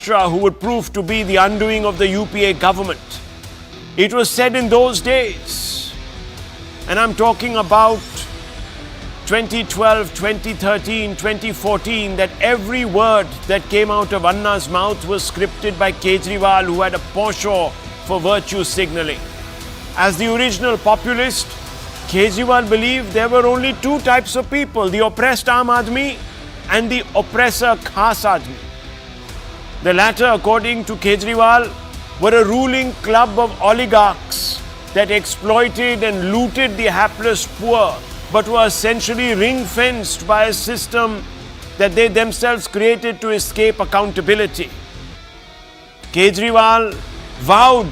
who would prove to be the undoing of the UPA government. It was said in those days, and I'm talking about 2012, 2013, 2014, that every word that came out of Anna's mouth was scripted by Kejriwal, who had a penchant for virtue signalling. As the original populist, Kejriwal believed there were only two types of people, the oppressed Aam Aadmi and the oppressor Khas Aadmi. The latter, according to Kejriwal, were a ruling club of oligarchs that exploited and looted the hapless poor, but were essentially ring-fenced by a system that they themselves created to escape accountability. Kejriwal vowed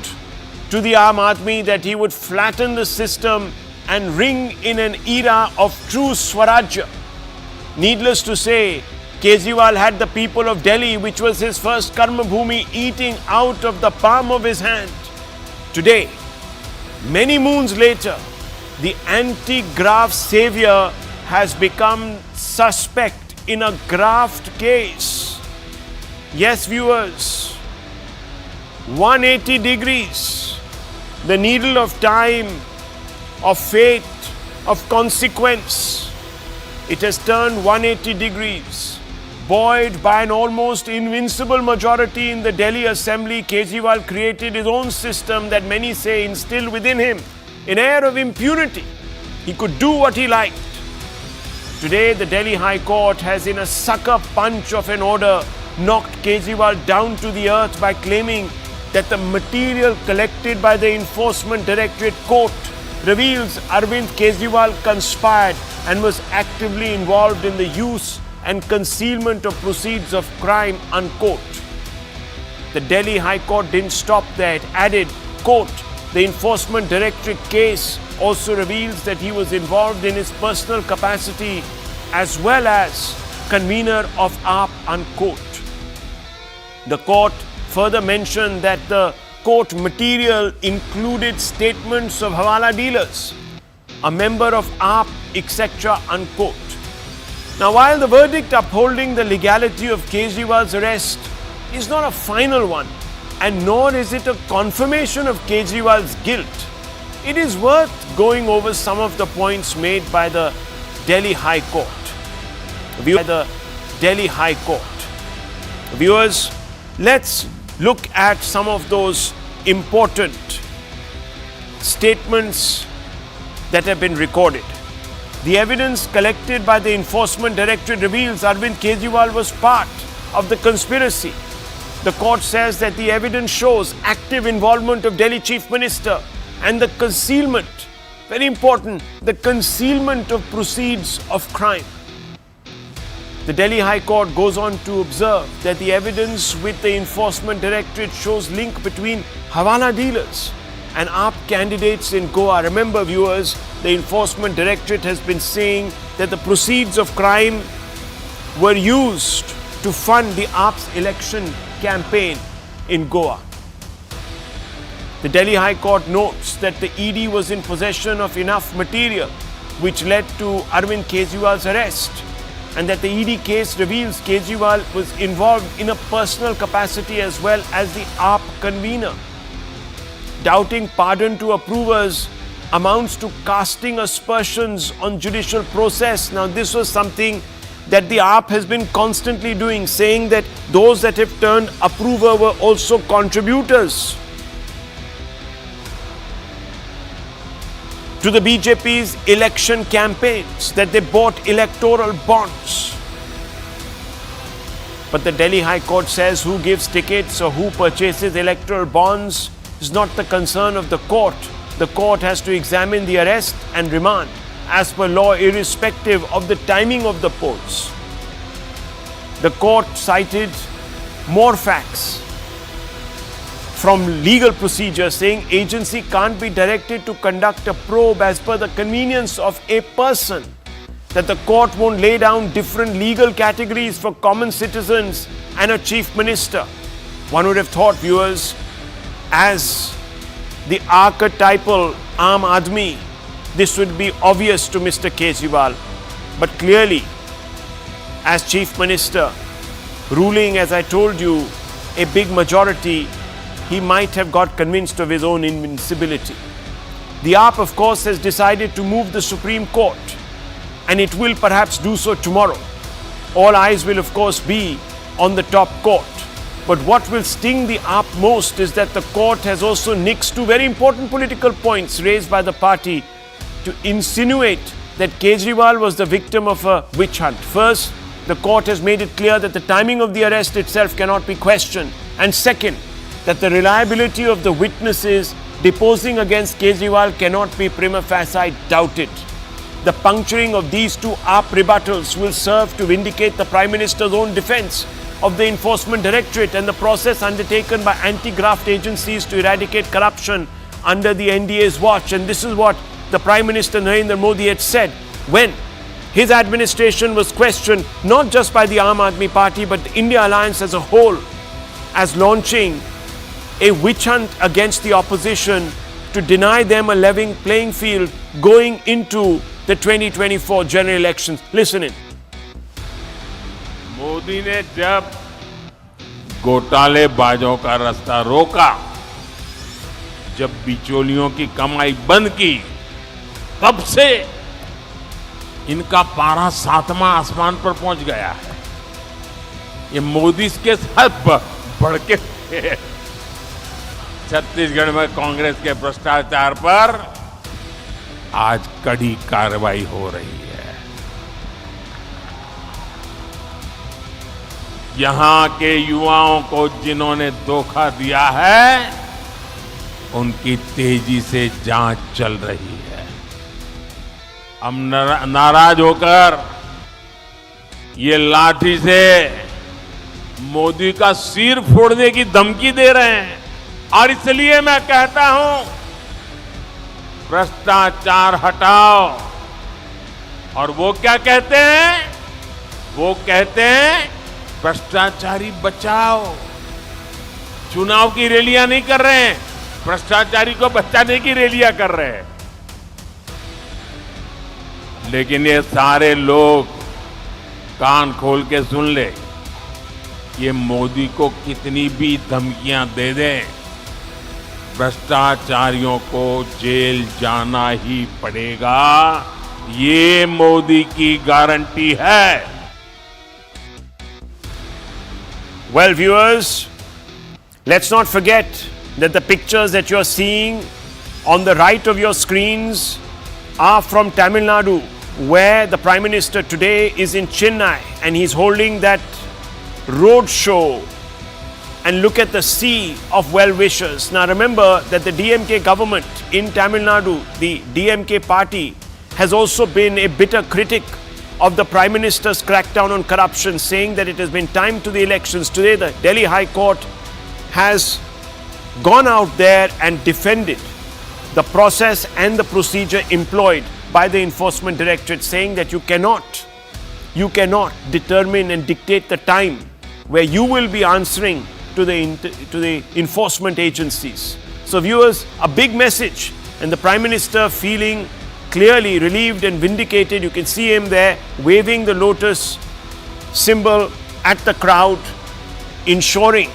to the Aam Aadmi that he would flatten the system and ring in an era of true Swarajya. Needless to say, Kejriwal had the people of Delhi, which was his first karma bhumi, eating out of the palm of his hand. Today, many moons later, the anti-graft savior has become suspect in a graft case. Yes, viewers, 180 degrees, the needle of time, of fate, of consequence. It has turned 180 degrees. Buoyed by an almost invincible majority in the Delhi Assembly, Kejriwal created his own system that many say instilled within him an air of impunity. He could do what he liked. Today, the Delhi High Court has, in a sucker punch of an order, knocked Kejriwal down to the earth by claiming that the material collected by the Enforcement Directorate court reveals Arvind Kejriwal conspired and was actively involved in the use and concealment of proceeds of crime, unquote. The Delhi High Court didn't stop there. It added, quote, the Enforcement Directorate case also reveals that he was involved in his personal capacity as well as convener of AAP, unquote. The court further mentioned that the court material included statements of Hawala dealers, a member of AAP, etc., unquote. Now, while the verdict upholding the legality of Kejriwal's arrest is not a final one, and nor is it a confirmation of Kejriwal's guilt, it is worth going over some of the points made by the Delhi High Court. Viewers, let's look at some of those important statements that have been recorded. The evidence collected by the Enforcement Directorate reveals Arvind Kejriwal was part of the conspiracy. The court says that the evidence shows active involvement of Delhi Chief Minister and the concealment, very important, the concealment of proceeds of crime. The Delhi High Court goes on to observe that the evidence with the Enforcement Directorate shows link between Hawala dealers and AAP candidates in Goa. Remember, viewers, the Enforcement Directorate has been saying that the proceeds of crime were used to fund the AAP's election campaign in Goa. The Delhi High Court notes that the ED was in possession of enough material which led to Arvind Kejriwal's arrest, and that the ED case reveals Kejriwal was involved in a personal capacity as well as the AAP convener. Doubting pardon to approvers amounts to casting aspersions on judicial process. Now, this was something that the AAP has been constantly doing, saying that those that have turned approver were also contributors to the BJP's election campaigns, that they bought electoral bonds. But the Delhi High Court says who gives tickets or who purchases electoral bonds is not the concern of the court. The court has to examine the arrest and remand as per law, irrespective of the timing of the polls. The court cited more facts from legal procedure, saying agency can't be directed to conduct a probe as per the convenience of a person, that the court won't lay down different legal categories for common citizens and a chief minister. One would have thought, viewers, as the archetypal Aam Aadmi, this would be obvious to Mr. Kejriwal. But clearly, as Chief Minister, ruling, as I told you, a big majority, he might have got convinced of his own invincibility. The AAP, of course, has decided to move the Supreme Court, and it will perhaps do so tomorrow. All eyes will, of course, be on the top court. But what will sting the AAP most is that the court has also nixed two very important political points raised by the party to insinuate that Kejriwal was the victim of a witch hunt. First, the court has made it clear that the timing of the arrest itself cannot be questioned. And second, that the reliability of the witnesses deposing against Kejriwal cannot be prima facie doubted. The puncturing of these two AAP rebuttals will serve to vindicate the Prime Minister's own defense of the Enforcement Directorate and the process undertaken by anti-graft agencies to eradicate corruption under the NDA's watch. And this is what the Prime Minister Narendra Modi had said when his administration was questioned not just by the Aam Aadmi Party but the India Alliance as a whole as launching a witch hunt against the opposition to deny them a level playing field going into the 2024 general elections. Listen in. Modi ने जब घोटालेबाजों का रास्ता रोका, जब बिचौलियों की कमाई बंद की, तब से इनका पारा 7वां आसमान पर पहुंच गया है। ये मोदी के साथ बढ़ के छत्तीसगढ़ में कांग्रेस के भ्रष्टाचार पर आज कड़ी कार्रवाई हो रही है। यहां के युवाओं को जिन्होंने धोखा दिया है, उनकी तेजी से जांच चल रही है। हम नाराज होकर ये लाठी से मोदी का सिर फोड़ने की धमकी दे रहे हैं। और इसलिए मैं कहता हूं, भ्रष्टाचार हटाओ। और वो क्या कहते हैं? वो कहते हैं भ्रष्टाचारी बचाओ। चुनाव की रैलियां नहीं कर रहे हैं, भ्रष्टाचारी को बचाने की रैलियां कर रहे हैं। लेकिन ये सारे लोग कान खोल के सुन ले, ये मोदी को कितनी भी धमकियां दे दें, भ्रष्टाचारियों को जेल जाना ही पड़ेगा। ये मोदी की गारंटी है। Well, viewers, let's not forget that the pictures that you're seeing on the right of your screens are from Tamil Nadu, where the Prime Minister today is in Chennai and he's holding that roadshow. And look at the sea of well-wishers. Now remember that the DMK government in Tamil Nadu, the DMK party, has also been a bitter critic of the Prime Minister's crackdown on corruption, saying that it has been time to the elections. Today, the Delhi High Court has gone out there and defended the process and the procedure employed by the Enforcement Directorate, saying that you cannot determine and dictate the time where you will be answering to the enforcement agencies. So viewers, a big message, and the Prime Minister feeling clearly relieved and vindicated. You can see him there waving the lotus symbol at the crowd, ensuring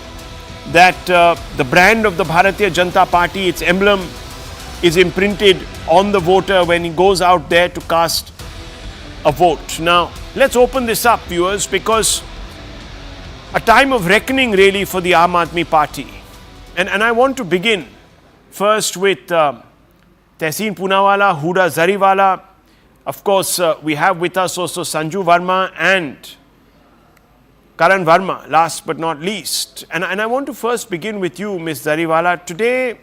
that the brand of the Bharatiya Janata Party, its emblem, is imprinted on the voter when he goes out there to cast a vote. Now, let's open this up, viewers, because a time of reckoning really for the Aam Aadmi Party. And I want to begin first with Tehseen Poonawala, Huda Zariwala. Of course, we have with us also Sanju Verma and Karan Verma, last but not least. And I want to first begin with you, Ms. Zariwala. Today,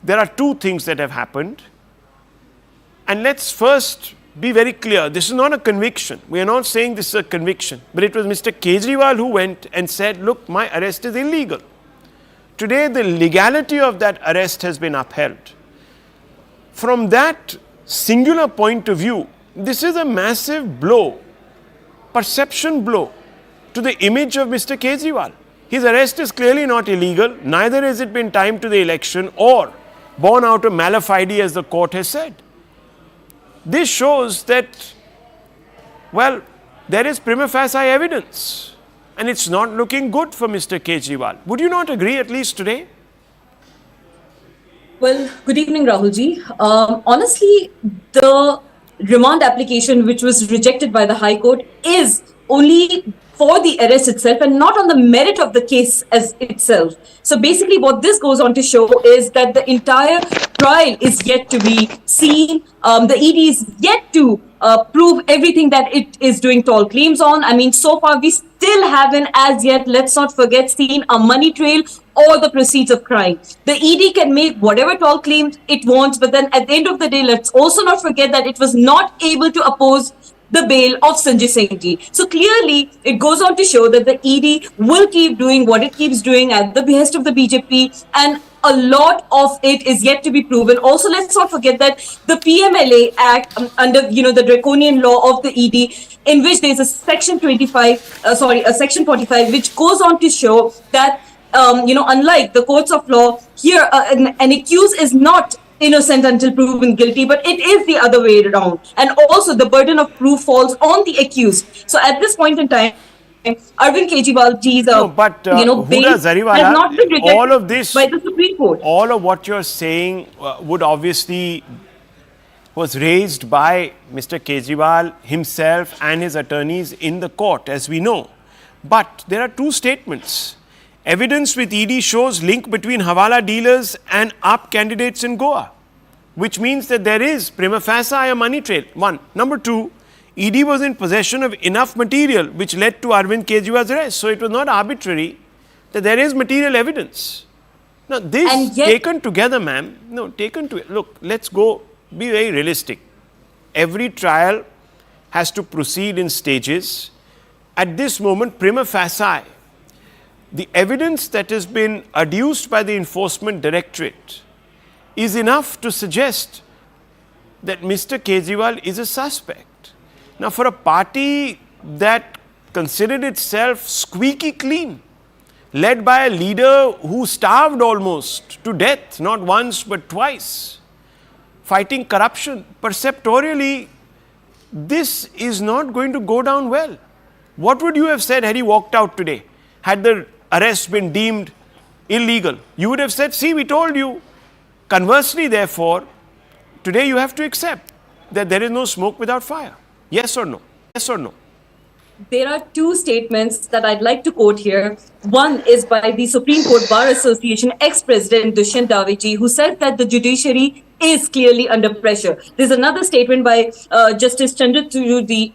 there are two things that have happened. And let's first be very clear. This is not a conviction. We are not saying this is a conviction. But it was Mr. Kejriwal who went and said, look, my arrest is illegal. Today, the legality of that arrest has been upheld. From that singular point of view, this is a massive blow, perception blow to the image of Mr. Kejriwal. His arrest is clearly not illegal, neither has it been timed to the election or born out of mala fide, as the court has said. This shows that, well, there is prima facie evidence and it's not looking good for Mr. Kejriwal. Would you not agree, at least today? Well, good evening, Rahulji. Honestly, the remand application, which was rejected by the High Court, is only for the arrest itself and not on the merit of the case as itself. So basically what this goes on to show is that the entire trial is yet to be seen. The ED is yet to prove everything that it is doing tall claims on. I mean, so far we still haven't as yet, let's not forget, seen a money trail or the proceeds of crime. The ED can make whatever tall claims it wants, but then at the end of the day, let's also not forget that it was not able to oppose the bail of Sanjay Singh ji. So clearly, it goes on to show that the ED will keep doing what it keeps doing at the behest of the BJP, and a lot of it is yet to be proven. Also, let's not forget that the PMLA Act, under the draconian law of the ED, in which there is a section 45, which goes on to show that unlike the courts of law, here an accused is not innocent until proven guilty, but it is the other way around. And also the burden of proof falls on the accused. So at this point in time, Arvind Kejriwal ji's bail has not been rejected all of this, by the Supreme Court. All of what you're saying would obviously was raised by Mr. Kejriwal himself and his attorneys in the court, as we know. But there are two statements. Evidence with ED shows link between Hawala dealers and AAP candidates in Goa, which means that there is prima facie a money trail. One. Number two, ED was in possession of enough material which led to Arvind Kejriwal's arrest. So it was not arbitrary that there is material evidence. Now this taken together, ma'am, look, let's be very realistic. Every trial has to proceed in stages. At this moment, prima facie, the evidence that has been adduced by the Enforcement Directorate is enough to suggest that Mr. Kejriwal is a suspect. Now, for a party that considered itself squeaky clean, led by a leader who starved almost to death, not once but twice, fighting corruption, perceptorily, this is not going to go down well. What would you have said had he walked out today? Had the arrest been deemed illegal? You would have said, see, we told you. Conversely, therefore, today you have to accept that there is no smoke without fire. Yes or no? Yes or no? There are two statements that I'd like to quote here. One is by the Supreme Court Bar Association ex-president Dushyant Daveji, who said that the judiciary is clearly under pressure. There's another statement by Justice Chandrachud,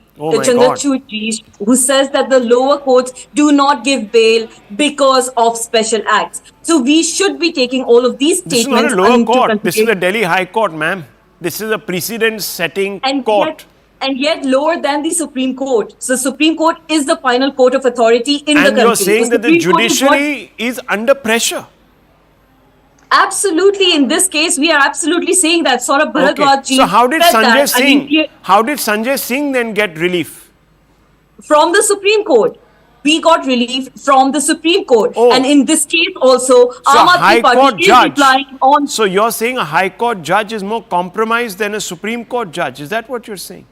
who says that the lower courts do not give bail because of special acts. So we should be taking all of these statements. This is not a lower court. This is the Delhi High Court, ma'am. This is a precedent-setting court. And yet lower than the Supreme Court. So Supreme Court is the final court of authority in the country. And you're saying that the judiciary is under pressure. Absolutely. In this case, we are absolutely saying that. Saurabh Bharadwaj ji. So how did Sanjay Singh then get relief? From the Supreme Court. We got relief from the Supreme Court. Oh. And in this case also, Aam Aadmi Party is replying on. So you're saying a High Court judge is more compromised than a Supreme Court judge. Is that what you're saying?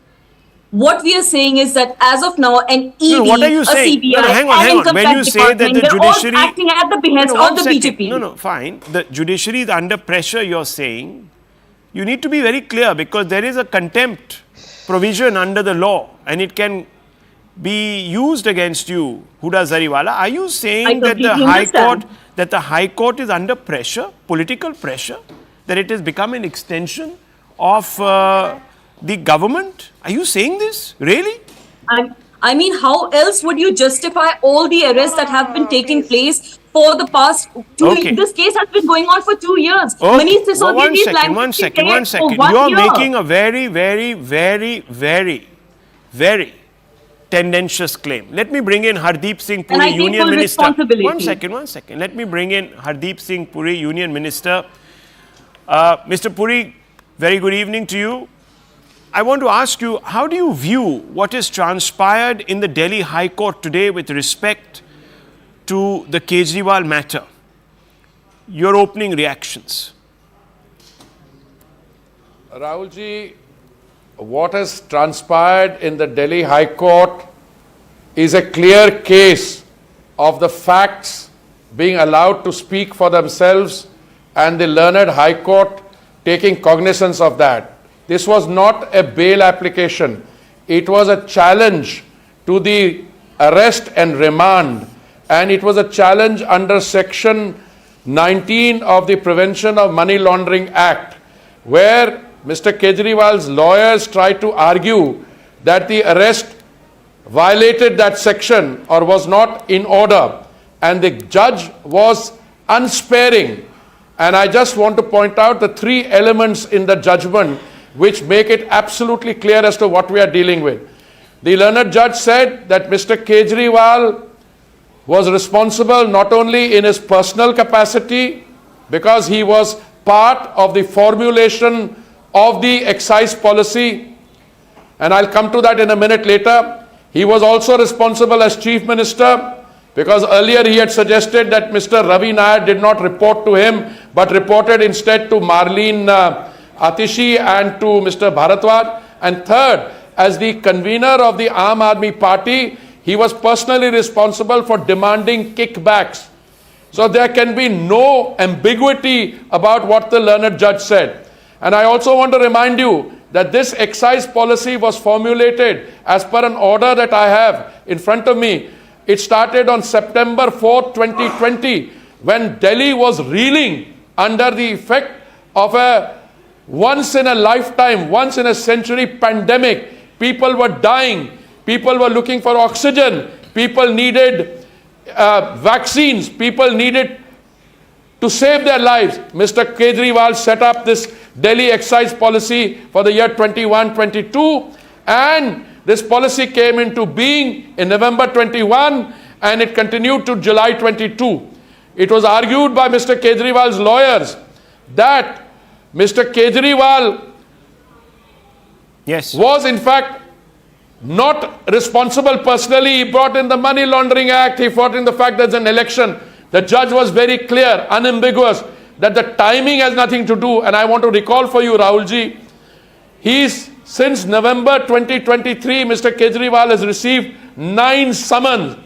What we are saying is that as of now, an ED, what are you saying? CBI, hang on. When you say that the judiciary, all acting at the behest of the BJP. Fine. The judiciary is under pressure, you're saying. You need to be very clear, because there is a contempt provision under the law and it can be used against you, Huda Zariwala. Are you saying that the High Court is under pressure, political pressure, that it has become an extension of the government? Are you saying this? Really? I mean, how else would you justify all the arrests that have been taking place for the past 2 years? This case has been going on for 2 years. One second. You are making a very, very, very, very, very tendentious claim. Let me bring in Hardeep Singh Puri, Union Minister. One second. Let me bring in Hardeep Singh Puri, Union Minister. Mr. Puri, very good evening to you. I want to ask you, how do you view what has transpired in the Delhi High Court today with respect to the Kejriwal matter? Your opening reactions. Rahulji, what has transpired in the Delhi High Court is a clear case of the facts being allowed to speak for themselves and the learned High Court taking cognizance of that. This was not a bail application. It was a challenge to the arrest and remand, and it was a challenge under Section 19 of the Prevention of Money Laundering Act, where Mr. Kejriwal's lawyers tried to argue that the arrest violated that section or was not in order, and the judge was unsparing. And I just want to point out the three elements in the judgment which make it absolutely clear as to what we are dealing with. The learned judge said that Mr. Kejriwal was responsible not only in his personal capacity, because he was part of the formulation of the excise policy, and I'll come to that in a minute later. He was also responsible as Chief Minister, because earlier he had suggested that Mr. Ravi Nair did not report to him, but reported instead to Marlene Atishi and to Mr. Bharatwaj. And third, as the convener of the Aam Aadmi Party, he was personally responsible for demanding kickbacks. So there can be no ambiguity about what the learned judge said. And I also want to remind you that this excise policy was formulated as per an order that I have in front of me. It started on September 4th, 2020, when Delhi was reeling under the effect of a once-in-a-lifetime, once-in-a-century pandemic. People were dying. People were looking for oxygen. People needed vaccines. People needed to save their lives. Mr. Kejriwal set up this Delhi excise policy for the year 21-22, and this policy came into being in November 21, and it continued to July 22. It was argued by Mr. Kejriwal's lawyers that Mr. Kejriwal was in fact not responsible personally. He brought in the Money Laundering Act. He brought in the fact there's an election. The judge was very clear, unambiguous, that the timing has nothing to do. And I want to recall for you, Rahulji, since November 2023, Mr. Kejriwal has received 9 summons.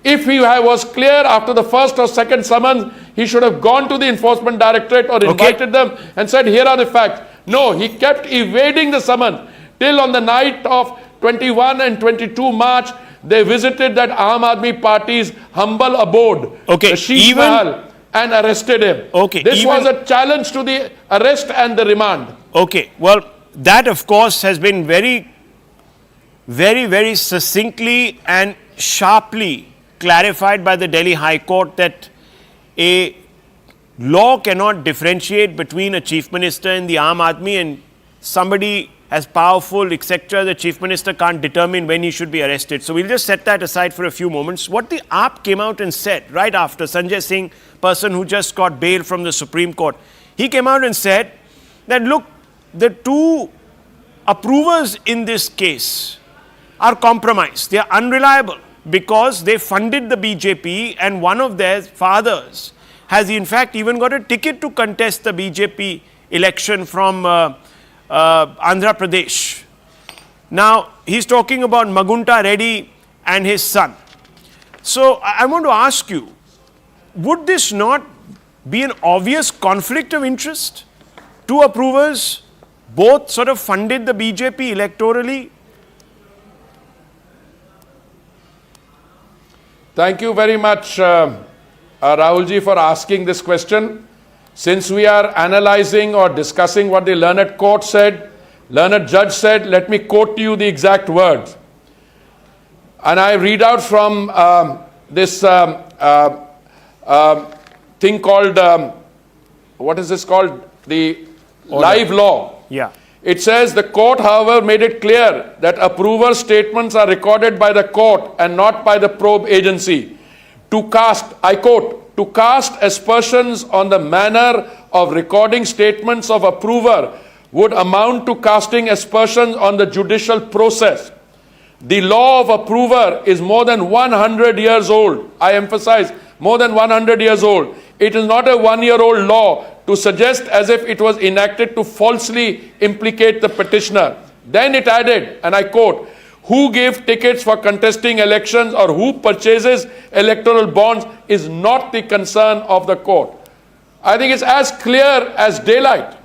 If he was clear after the first or second summons, he should have gone to the Enforcement Directorate or invited them and said, here are the facts. No, he kept evading the summons till on the night of 21 and 22 March, they visited that Aam Aadmi Party's humble abode, the Sheesh Mahal, and arrested him. This was a challenge to the arrest and the remand. Well, that of course has been very, very succinctly and sharply clarified by the Delhi High Court that a law cannot differentiate between a Chief Minister and the Aam Aadmi, and somebody as powerful, etc., the Chief Minister can't determine when he should be arrested. So we'll just set that aside for a few moments. What the AAP came out and said right after, Sanjay Singh, person who just got bail from the Supreme Court, he came out and said that, look, the two approvers in this case are compromised. They are unreliable because they funded the BJP, and one of their fathers has in fact even got a ticket to contest the BJP election from Andhra Pradesh. Now, he's talking about Magunta Reddy and his son. So, I want to ask you, would this not be an obvious conflict of interest? Two approvers, both sort of funded the BJP electorally. Thank you very much, Rahulji, for asking this question. Since we are analyzing or discussing what the learned court said, learned judge said, let me quote to you the exact words. And I read out from this thing called, what is this called? The live law. Yeah. It says, the court, however, made it clear that approval statements are recorded by the court and not by the probe agency to cast, I quote, to cast aspersions on the manner of recording statements of approver would amount to casting aspersions on the judicial process. The law of approver is more than 100 years old. I emphasize, more than 100 years old. It is not a one-year-old law to suggest as if it was enacted to falsely implicate the petitioner. Then it added, and I quote, who gave tickets for contesting elections or who purchases electoral bonds is not the concern of the court. I think it's as clear as daylight.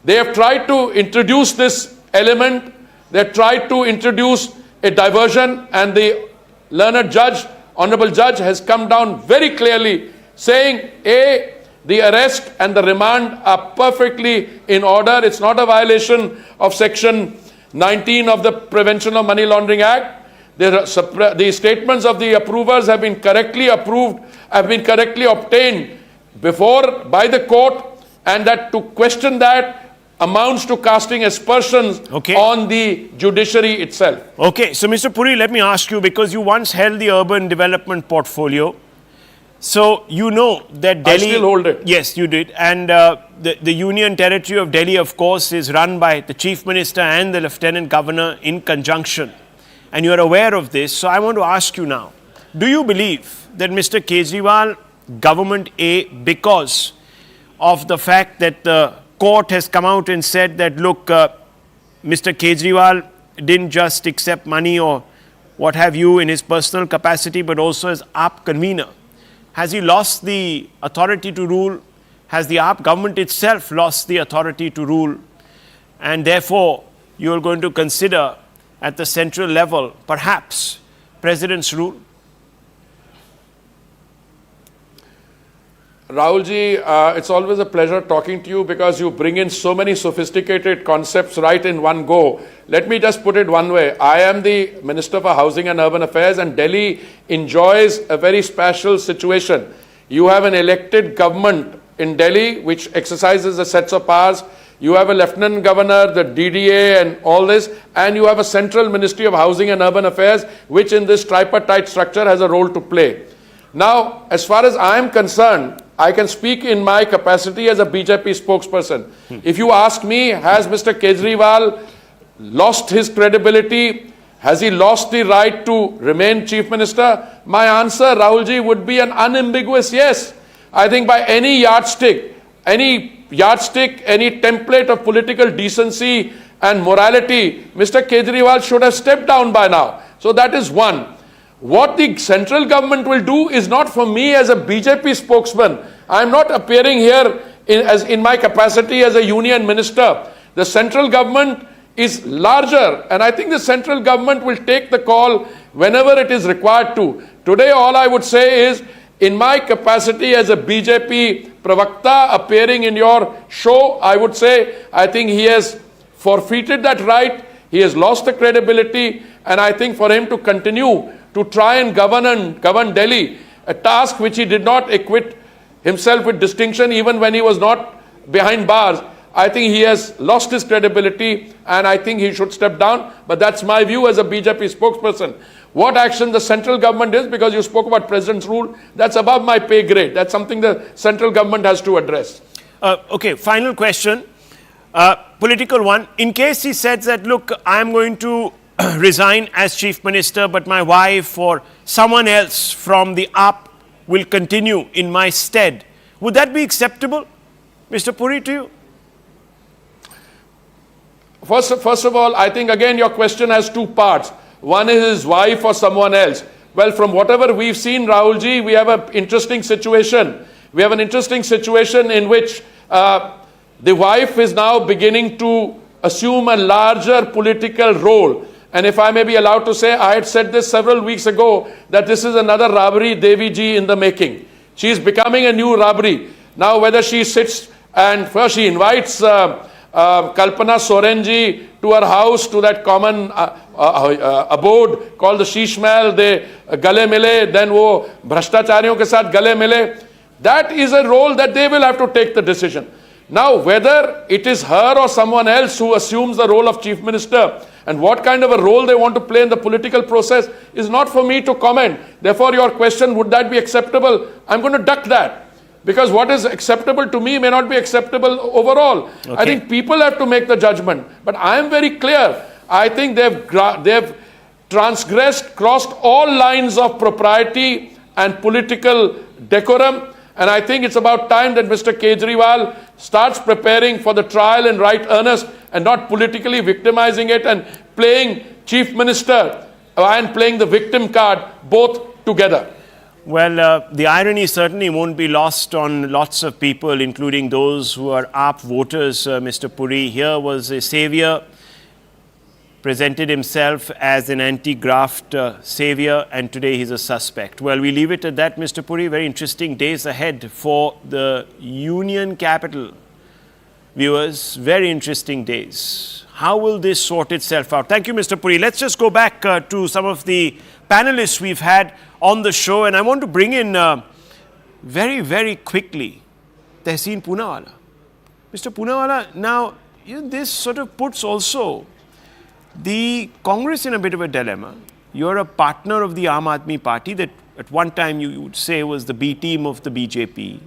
They have tried to introduce this element. They have tried to introduce a diversion, and the learned judge, honorable judge, has come down very clearly saying, A, the arrest and the remand are perfectly in order. It's not a violation of Section 19 of the Prevention of Money Laundering Act. The statements of the approvers have been correctly approved, have been correctly obtained before by the court, and that to question that amounts to casting aspersions on the judiciary itself. Okay, so Mr. Puri, let me ask you, because you once held the urban development portfolio, so you know that Delhi... I still hold it. Yes, you did. And the Union Territory of Delhi, of course, is run by the Chief Minister and the Lieutenant Governor in conjunction. And you are aware of this. So I want to ask you now, do you believe that Mr. Kejriwal, Government A, because of the fact that the court has come out and said that, look, Mr. Kejriwal didn't just accept money or what have you in his personal capacity, but also as AAP convener. Has he lost the authority to rule? Has the AAP government itself lost the authority to rule? And therefore, you are going to consider at the central level, perhaps, President's rule? Rahulji, it's always a pleasure talking to you because you bring in so many sophisticated concepts right in one go. Let me just put it one way. I am the Minister for Housing and Urban Affairs, and Delhi enjoys a very special situation. You have an elected government in Delhi which exercises the sets of powers. You have a Lieutenant Governor, the DDA and all this, and you have a Central Ministry of Housing and Urban Affairs which in this tripartite structure has a role to play. Now, as far as I am concerned, I can speak in my capacity as a BJP spokesperson. If you ask me, has Mr. Kejriwal lost his credibility? Has he lost the right to remain Chief Minister? My answer, Rahulji, would be an unambiguous yes. I think by any yardstick, any template of political decency and morality, Mr. Kejriwal should have stepped down by now. So that is one. What the central government will do is not for me as a BJP spokesman. I am not appearing here in my capacity as a union minister. The central government is larger, and I think the central government will take the call whenever it is required to. Today, all I would say is, in my capacity as a BJP pravakta appearing in your show, I would say, I think he has forfeited that right. He has lost the credibility, and I think for him to continue to try and govern Delhi, a task which he did not acquit himself with distinction even when he was not behind bars, I think he has lost his credibility, and I think he should step down. But that's my view as a BJP spokesperson. What action the central government is, because you spoke about President's rule, that's above my pay grade. That's something the central government has to address. Okay, final question, political one. In case he says that, look, I'm going to resign as Chief Minister, but my wife or someone else from the AAP will continue in my stead, would that be acceptable, Mr. Puri, to you? First of all, I think again your question has two parts. One is his wife or someone else. Well, from whatever we've seen, Rahulji, we have an interesting situation. We have an interesting situation in which the wife is now beginning to assume a larger political role. And if I may be allowed to say, I had said this several weeks ago, that this is another Rabri Devi ji in the making. She is becoming a new Rabri. Now, whether she sits and first she invites Kalpana Soren ji to her house, to that common abode called the Sheesh Mahal, they gale mile, then wo bhrashtachariyon ke saath gale mile. That is a role that they will have to take the decision. Now, whether it is her or someone else who assumes the role of Chief Minister and what kind of a role they want to play in the political process is not for me to comment. Therefore, your question, would that be acceptable? I'm going to duck that. Because what is acceptable to me may not be acceptable overall. Okay. I think people have to make the judgment. But I am very clear. I think they've transgressed, crossed all lines of propriety and political decorum. And I think it's about time that Mr. Kejriwal starts preparing for the trial in right earnest and not politically victimizing it and playing Chief Minister and playing the victim card both together. Well, the irony certainly won't be lost on lots of people, including those who are AAP voters. Mr. Puri here was a savior, presented himself as an anti-graft savior, and today he's a suspect. Well, we leave it at that, Mr. Puri. Very interesting days ahead for the Union capital. Viewers, very interesting days. How will this sort itself out? Thank you, Mr. Puri. Let's just go back to some of the panelists we've had on the show, and I want to bring in very, very quickly Tehseen Poonawalla. Mr. Poonawalla, now this sort of puts also the Congress in a bit of a dilemma. You're a partner of the Aam Aadmi Party that at one time you would say was the B team of the BJP.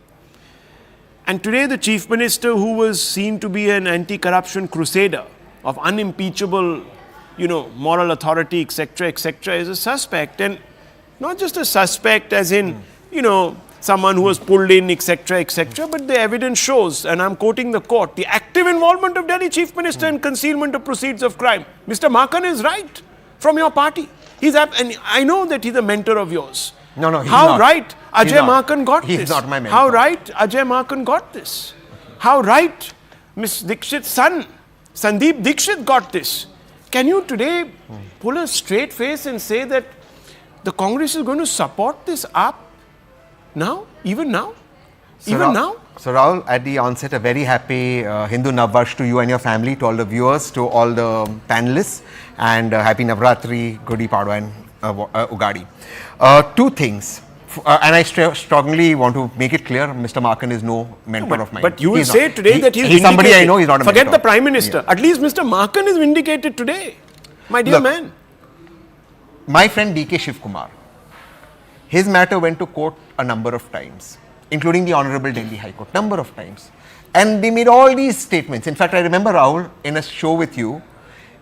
And today the Chief Minister, who was seen to be an anti-corruption crusader of unimpeachable, moral authority, etc., is a suspect. And not just a suspect as in, someone who was pulled in, etc., but the evidence shows, and I'm quoting the court, the active involvement of Delhi Chief Minister in concealment of proceeds of crime. Mr. Makan is right from your party. And I know that he's a mentor of yours. No, he's How not. right Ajay Makan got this? He's not my mentor. How right Ajay Makan got this? How right Ms. Dikshit's son, Sandeep Dikshit, got this? Can you today pull a straight face and say that the Congress is going to support this up now, even now? So even now? So Rahul, at the onset, a very happy Hindu Navvarsh to you and your family, to all the viewers, to all the panelists, and happy Navratri, Gudi Padwa and Ugadi. Two things, and I strongly want to make it clear, Mr. Makan is no mentor of mine. But you will say today that he's somebody I know, he's not a mentor. Forget the Prime Minister. Yeah. At least Mr. Makan is vindicated today, my dear man. My friend D.K. Shivkumar, his matter went to court a number of times, including the Honorable Delhi High Court, number of times. And they made all these statements. In fact, I remember, Rahul, in a show with you,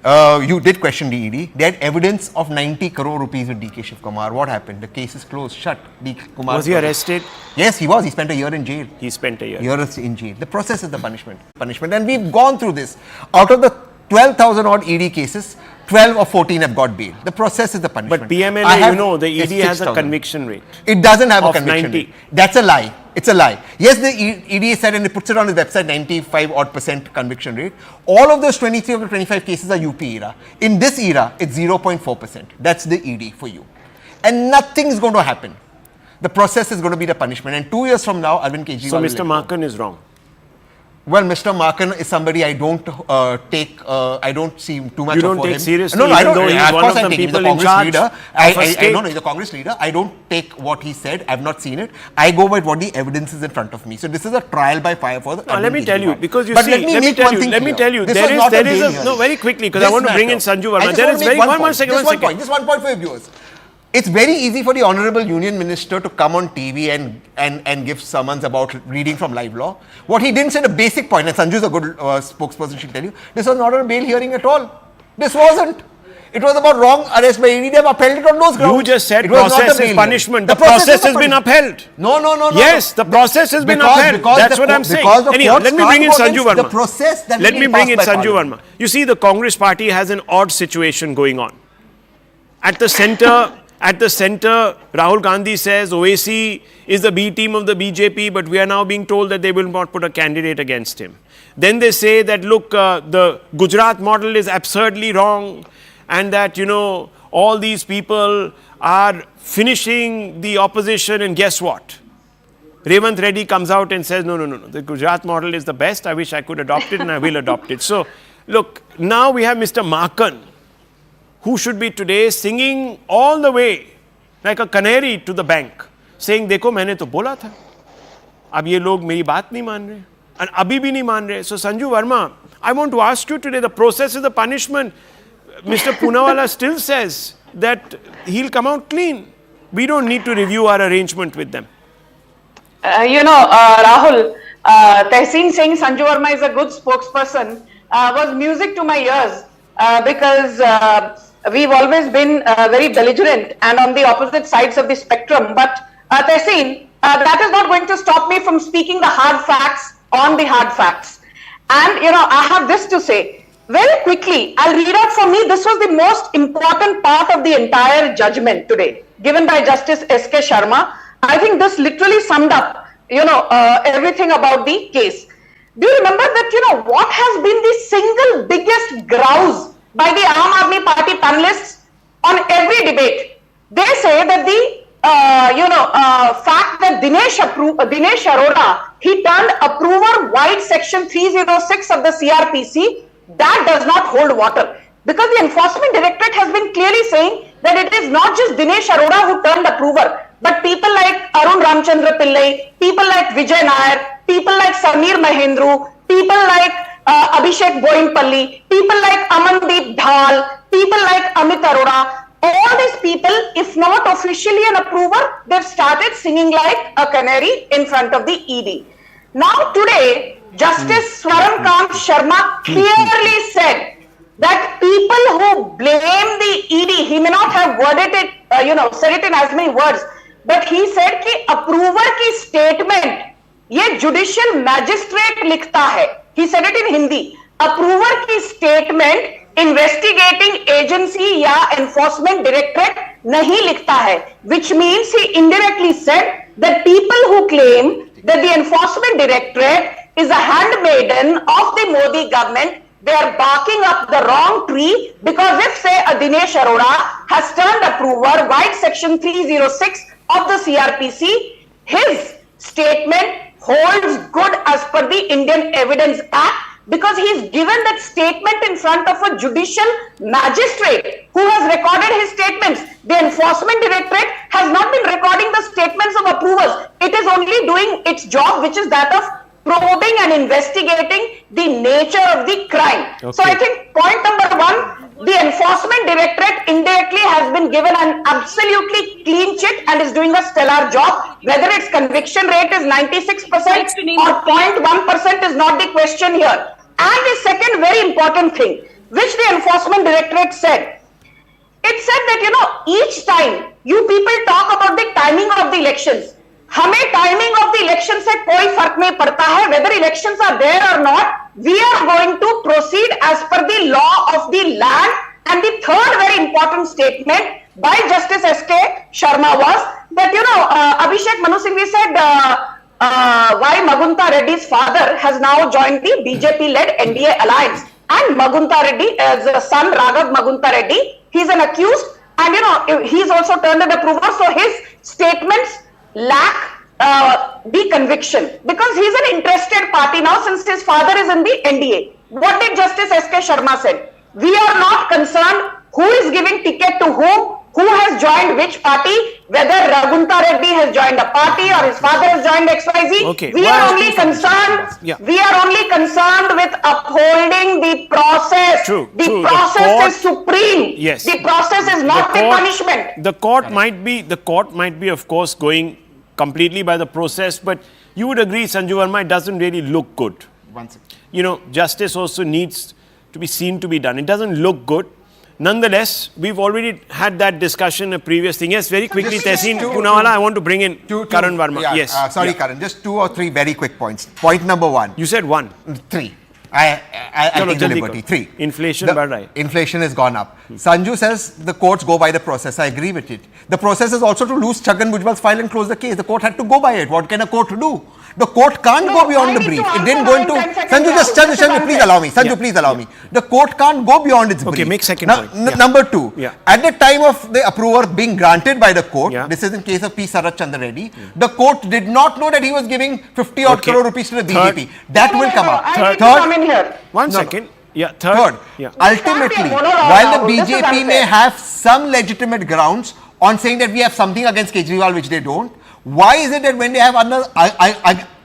you did question the ED. They had evidence of 90 crore rupees with D.K. Shivkumar. What happened? The case is closed, shut. D.K. Kumar was he arrested? Yes, he was. He spent a year in jail. He spent a year. Years in jail. The process is the punishment. And we've gone through this. Out of the 12,000 odd ED cases, 12 or 14 have got bail. The process is the punishment. But PMLA, the ED has a conviction rate. It doesn't have a conviction 90. rate. That's a lie. It's a lie. Yes, the ED said, and it puts it on his website, 95% conviction rate. All of those 23 of the 25 cases are UP era. In this era, it's 0.4%. That's the ED for you. And nothing is going to happen. The process is going to be the punishment. And 2 years from now, Arvind Kejriwal. So Mr. Makan is wrong. Well, Mr. Makan is somebody I don't I don't see too much you don't of take him. seriously, No, I don't. Though he's of one course, of I the take him. He's people a in Congress charge leader. I know he's a Congress leader. I don't take what he said. I've not seen it. I go by what the evidence is in front of me. So this is a trial by fire for the. No, let me tell you, because you but see, let me tell you, there is no, very quickly, because I want to bring in Sanju Verma. There is very one second. Just one point for your viewers. It's very easy for the Honorable Union Minister to come on TV and give sermons about reading from live law. What he didn't say, the basic point, and Sanju is a good spokesperson, she'll tell you, this was not a bail hearing at all. This wasn't. It was about wrong arrest by ED. They have upheld it on those grounds. You just said process is punishment. The process has been upheld. No. Yes, the process has been upheld. That's what I'm saying. Anyhow, let me bring in Sanju Verma. The process that let me bring in Sanju Verma. You see, the Congress party has an odd situation going on. At the center, Rahul Gandhi says OAC is the B team of the BJP, but we are now being told that they will not put a candidate against him. Then they say that, look, the Gujarat model is absurdly wrong, and that, all these people are finishing the opposition, and guess what? Revant Reddy comes out and says, no, the Gujarat model is the best. I wish I could adopt it, and I will adopt it. So, look, now we have Mr. Makan, who should be today singing all the way like a canary to the bank, saying, देखो मैंने तो बोला था, अब ये लोग मेरी बात नहीं मान रहे, and अभी भी नहीं मान रहे. So Sanju Verma, I want to ask you today, the process is the punishment. Mr. Poonawalla still says that he'll come out clean. We don't need to review our arrangement with them. Rahul, Tehseen saying Sanju Verma is a good spokesperson was music to my ears because we've always been very belligerent and on the opposite sides of the spectrum. But Tehseen, that is not going to stop me from speaking the hard facts on the hard facts. And, I have this to say. Very quickly, I'll read out for me. This was the most important part of the entire judgment today, given by Justice S.K. Sharma. I think this literally summed up, everything about the case. Do you remember that, what has been the single biggest grouse by the Aam Aadmi Party panelists on every debate? They say that the fact that Dinesh Arora, he turned approver wide section 306 of the CRPC, that does not hold water. Because the Enforcement Directorate has been clearly saying that it is not just Dinesh Arora who turned approver, but people like Arun Ramchandra Pillai, people like Vijay Nair, people like Samir Mahendru, people like Abhishek Boinpalli, people like Amandeep Dhal, people like Amit Arora. All these people, if not officially an approver, they've started singing like a canary in front of the ED. Now today, Justice Swaramkant Sharma clearly said that people who blame the ED, he may not have worded it, said it in as many words, but he said कि approver की statement ये judicial magistrate लिखता है. He said it in Hindi. Approver की statement investigating agency या enforcement directorate नहीं लिखता है. Which means he indirectly said that people who claim that the enforcement directorate is a handmaiden of the Modi government, they are barking up the wrong tree, because if, say, a Dinesh Arora has turned approver wide section 306 of the CRPC, his statement holds good as per the Indian Evidence Act, because he is given that statement in front of a judicial magistrate who has recorded his statements. The Enforcement Directorate has not been recording the statements of approvers. It is only doing its job, which is that of probing and investigating the nature of the crime. Okay. So I think point number one, the Enforcement Directorate indirectly has been given an absolutely clean chit and is doing a stellar job. Whether its conviction rate is 96% or 0.1% is not the question here. And the second very important thing, which the Enforcement Directorate said, it said that, each time you people talk about the timing of the elections, हमें timing of the election से कोई फर्क नहीं पड़ता है, whether elections are there or not, we are going to proceed as per the law of the land. And the third very important statement by Justice S.K. Sharma was that, Abhishek Manu Singhvi said, why Magunta Reddy's father has now joined the BJP-led NDA alliance. And Magunta Reddy, the son Raghav Magunta Reddy, he's an accused, and he's also turned an approver, so his statements lack the conviction, because he's an interested party now since his father is in the NDA. What did Justice S.K. Sharma said? We are not concerned who is giving ticket to whom, who has joined which party, whether Raghunta Reddy has joined a party or his father has joined XYZ. Okay. We are only concerned. Yeah. We are only concerned with upholding the process. True. The process is supreme. Yes. The process is not the punishment. The court might be, of course, going completely by the process, but you would agree, Sanju Verma, it doesn't really look good. One second. Justice also needs to be seen to be done. It doesn't look good. Nonetheless, we've already had that discussion, a previous thing. Yes, very quickly, Tehseen Poonawala, I want to bring in Karan Verma. Yeah, yes. Karan, just 2 or 3 very quick points. Point number 1. You said 1. 3. I take the liberty. 3. Inflation Inflation has gone up. Sanju says the courts go by the process. I agree with it. The process is also to lose Chhagan Bhujbal's file and close the case. The court had to go by it. What can a court do? The court can't go beyond the brief. It didn't go into... Sanju, please allow me. Sanju, please allow me. The court can't go beyond its brief. Okay, make second point. Number 2. At the time of the approval being granted by the court, this is in case of P. Sarath Chandra Reddy, the court did not know that he was giving 50 odd crore rupees to the BJP. That will come up. Third. One second. Third. Ultimately, while the BJP may have some legitimate grounds on saying that we have something against Kejriwal which they don't, why is it that when they have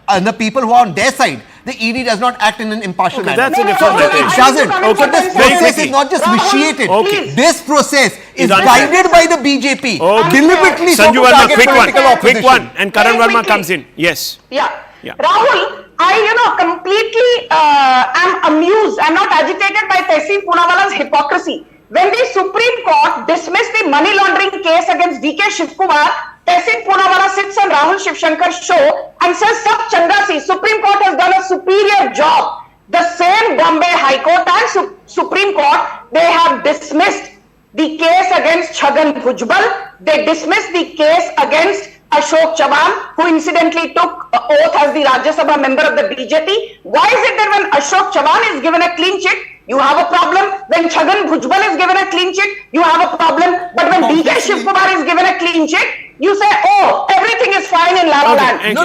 other people who are on their side, the ED does not act in an impartial manner? That's a different matter. It doesn't. So this process is not just vitiated. This process is guided by the BJP. Deliberately Sanju Verma, quick one. And Karan Verma comes in. Yes. Yeah. Rahul, I completely am amused. I'm not agitated by Tehseen Poonawala's hypocrisy. When the Supreme Court dismissed the money laundering case against DK Shivkumar, Tehseen Poonawala sits on Rahul Shivshankar's show and says, Sab changa si, Supreme Court has done a superior job. The same Bombay High Court and Supreme Court, they have dismissed the case against Chhagan Bhujbal. They dismissed the case against Ashok Chavan, who incidentally took oath as the Rajya Sabha member of the BJP. Why is it that when Ashok Chavan is given a clean chit, you have a problem? When Chhagan Bhujbal is given a clean chit, you have a problem. But when DK Shivkumar is given a clean chit, you say, oh, everything is fine in La La Land.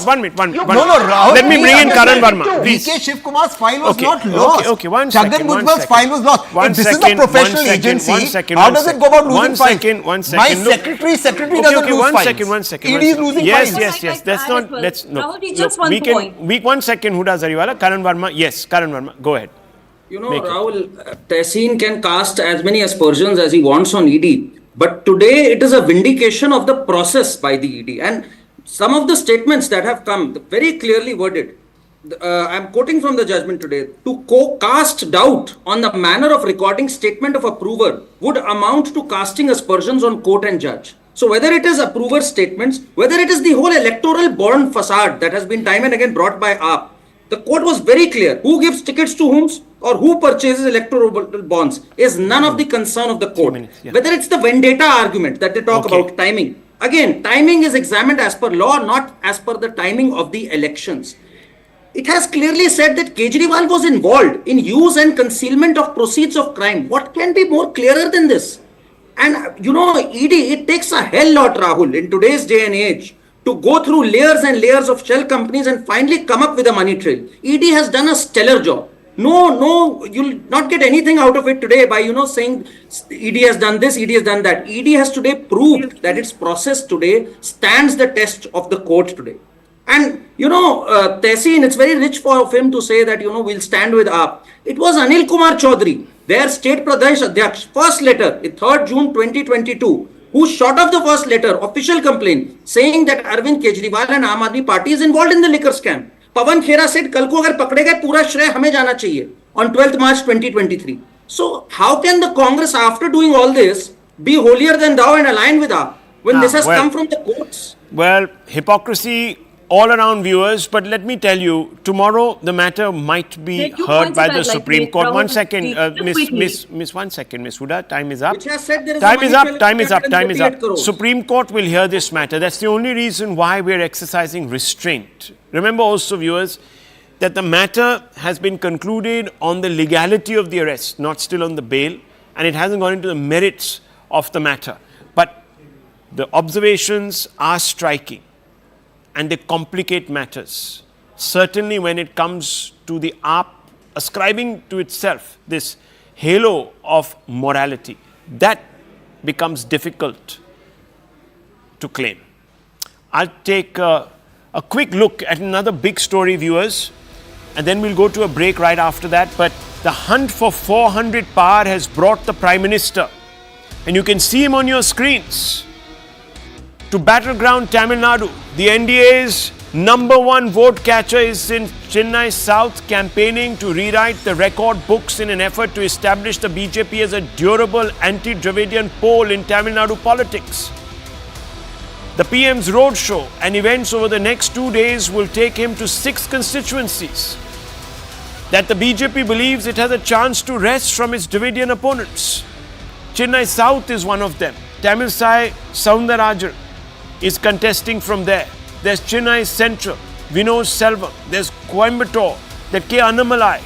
One minute. Rahul, Let me bring in Karan Verma. DK Shivkumar's file was not lost. One second. Chhagan Bhujbal's file was lost. If this is a professional agency, how does it go about losing files? My secretary doesn't lose files. One second. ED is losing files. Yes. That's not. Let's no. Rahul, just one point. 1 second. Huda Zariwala. Karan Verma. Yes, Karan Verma. Go ahead. You know, Rahul, Tehseen can cast as many aspersions as he wants on ED. But today it is a vindication of the process by the ED. And some of the statements that have come, very clearly worded, I'm quoting from the judgment today, to cast doubt on the manner of recording statement of approver would amount to casting aspersions on court and judge. So whether it is approver statements, whether it is the whole electoral bond facade that has been time and again brought by AAP, the court was very clear. Who gives tickets to whom or who purchases electoral bonds is none of the concern of the court. Whether it's the vendetta argument that they talk about timing. Again, timing is examined as per law, not as per the timing of the elections. It has clearly said that Kejriwal was involved in use and concealment of proceeds of crime. What can be more clearer than this? And you know, ED, it takes a hell lot, Rahul, in today's day and age, to go through layers and layers of shell companies and finally come up with a money trail. ED has done a stellar job. No, you'll not get anything out of it today by, saying ED has done this, ED has done that. ED has today proved that its process today stands the test of the court today. And, Tehseen, it's very rich for him to say that, we'll stand with AAP. It was Anil Kumar Chaudhary, their State Pradesh Adhyaksh, first letter, 3rd June 2022, who shot off the first letter, official complaint, saying that Arvind Kejriwal and Aam Aadmi Party is involved in the liquor scam. Pawan Khera said, kal ko agar pakde gaye, pura shray hame jana chahiye, on 12th March 2023. So, how can the Congress, after doing all this, be holier than thou and align with AAP, when this has come from the courts? Well, hypocrisy all around, viewers, but let me tell you, tomorrow the matter might be heard by the Supreme Court. 1 second, Miss 1 second, Miss Huda, time is up. Which has said there is Time is up. Supreme Court will hear this matter. That's the only reason why we're exercising restraint. Remember also, viewers, that the matter has been concluded on the legality of the arrest, not still on the bail, and it hasn't gone into the merits of the matter. But the observations are striking. And they complicate matters. Certainly when it comes to the AAP ascribing to itself this halo of morality, that becomes difficult to claim. I'll take a quick look at another big story, viewers, and then we'll go to a break right after that. But the hunt for 400 power has brought the Prime Minister, and you can see him on your screens, to battleground Tamil Nadu. The NDA's #1 vote catcher is in Chennai South, campaigning to rewrite the record books in an effort to establish the BJP as a durable anti-Dravidian pole in Tamil Nadu politics. The PM's roadshow and events over the next 2 days will take him to 6 constituencies that the BJP believes it has a chance to wrest from its Dravidian opponents. Chennai South is one of them. Tamisai Soundarajan is contesting from there. There's Chennai Central, Vinod Selvam. There's Coimbatore, that K. Annamalai,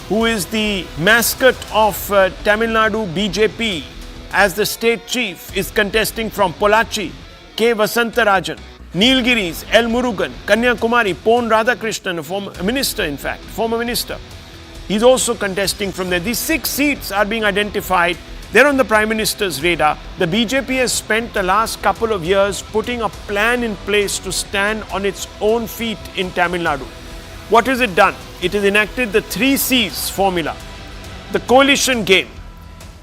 who is the mascot of Tamil Nadu BJP as the state chief, is contesting from Pollachi, K. Vasantarajan. Nilgiris, L. Murugan, Kanyakumari, Pon Radhakrishnan, a former minister. He's also contesting from there. These 6 seats are being identified. They're on the Prime Minister's radar. The BJP has spent the last couple of years putting a plan in place to stand on its own feet in Tamil Nadu. What has it done? It has enacted the 3 C's formula. The coalition game.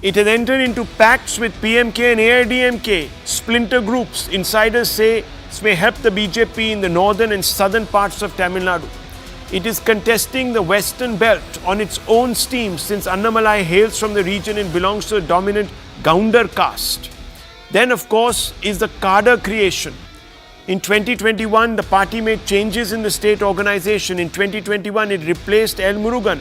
It has entered into pacts with PMK and AIDMK, splinter groups. Insiders say this may help the BJP in the northern and southern parts of Tamil Nadu. It is contesting the western belt on its own steam, since Annamalai hails from the region and belongs to the dominant Gounder caste. Then, of course, is the cadre creation. In 2021, the party made changes in the state organization. In 2021, it replaced L. Murugan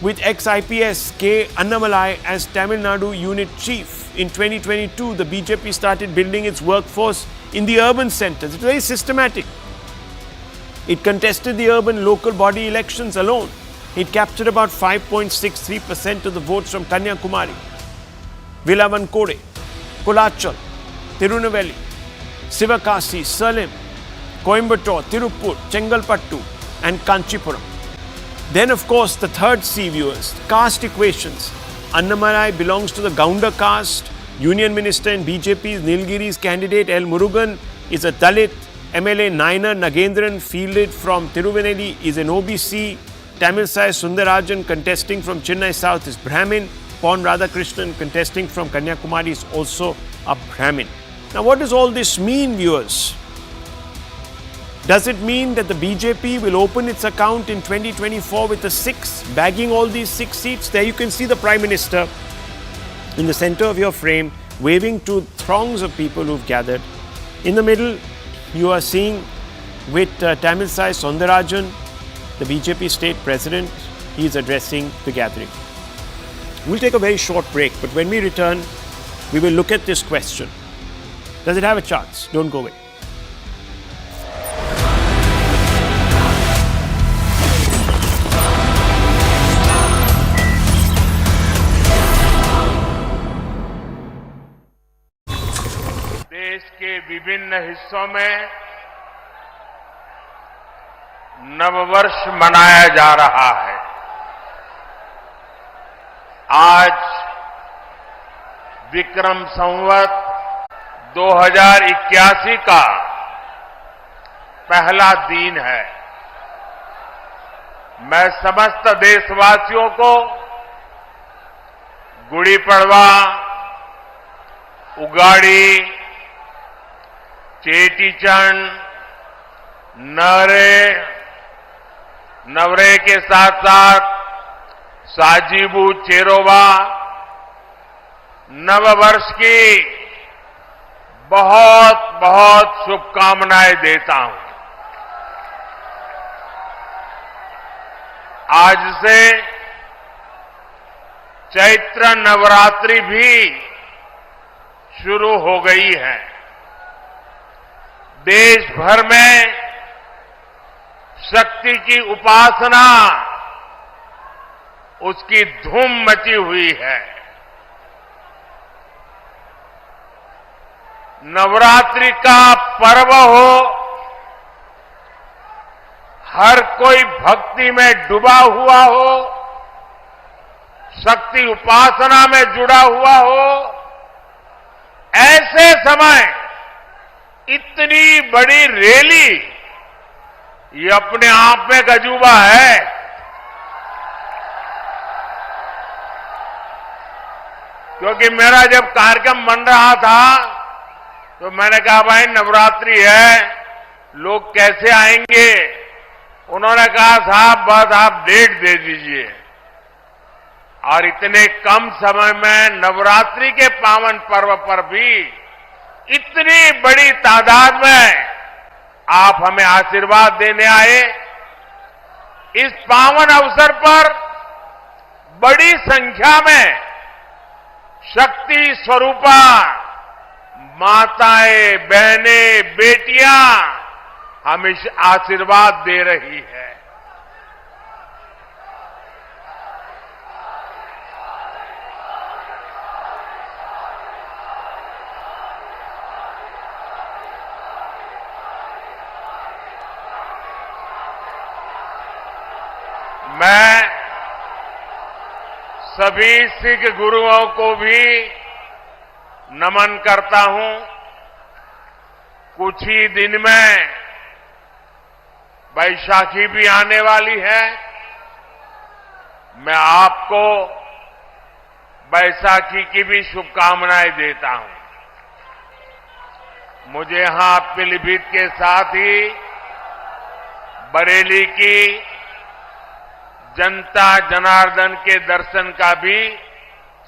with ex-IPS K. Annamalai as Tamil Nadu unit chief. In 2022, the BJP started building its workforce in the urban centers. It's very systematic. It contested the urban local body elections alone. It captured about 5.63% of the votes from Kanyakumari, Vilavankode, Kolachal, Tirunelveli, Sivakasi, Salem, Coimbatore, Tirupur, Chengalpattu and Kanchipuram. Then of course the third C, viewers, caste equations. Annamalai belongs to the Gaunda caste. Union Minister in BJP's Nilgiri's candidate L. Murugan is a Dalit. MLA Naina Nagendran, fielded from Tirunelveli, is an OBC. Tamilsai Sundarajan, contesting from Chennai South, is Brahmin. Pon Radhakrishnan, contesting from Kanyakumari, is also a Brahmin. Now what does all this mean, viewers? Does it mean that the BJP will open its account in 2024 with a 6, bagging all these 6 seats? There you can see the Prime Minister in the center of your frame, waving to throngs of people who've gathered. In the middle, you are seeing with Tamilsai Sundarajan, the BJP state president. He is addressing the gathering. We'll take a very short break, but when we return, we will look at this question. Does it have a chance? Don't go away. देश के विभिन्न हिस्सों में नववर्ष मनाया जा रहा है। आज विक्रम संवत 2081 का पहला दिन है। मैं समस्त देशवासियों को गुड़ी पड़वा, उगाड़ी, चेटीचंड, नवरे के साथ साथ साजीबू चेरोबा नववर्ष की बहुत बहुत शुभकामनाएं देता हूं। आज से चैत्र नवरात्रि भी शुरू हो गई है। देश भर में शक्ति की उपासना, उसकी धूम मची हुई है। नवरात्रि का पर्व हो, हर कोई भक्ति में डूबा हुआ हो, शक्ति उपासना में जुड़ा हुआ हो, ऐसे समय इतनी बड़ी रैली, ये अपने आप में गजूबा है। क्योंकि मेरा जब कार्यक्रम बन रहा था तो मैंने कहा भाई नवरात्रि है, लोग कैसे आएंगे? उन्होंने कहा साहब बस आप डेट दे दीजिए। और इतने कम समय में नवरात्रि के पावन पर्व पर भी इतनी बड़ी तादाद में आप हमें आशीर्वाद देने आए। इस पावन अवसर पर बड़ी संख्या में शक्ति स्वरूपा माताएं, बहनें, बेटियां हमें आशीर्वाद दे रही है। मैं सभी सिख गुरुओं को भी नमन करता हूं। कुछ ही दिन में बैसाखी भी आने वाली है। मैं आपको बैसाखी की भी शुभकामनाएं देता हूं। मुझे यहां पीलीभीत के साथ ही बरेली की जनता जनार्दन के दर्शन का भी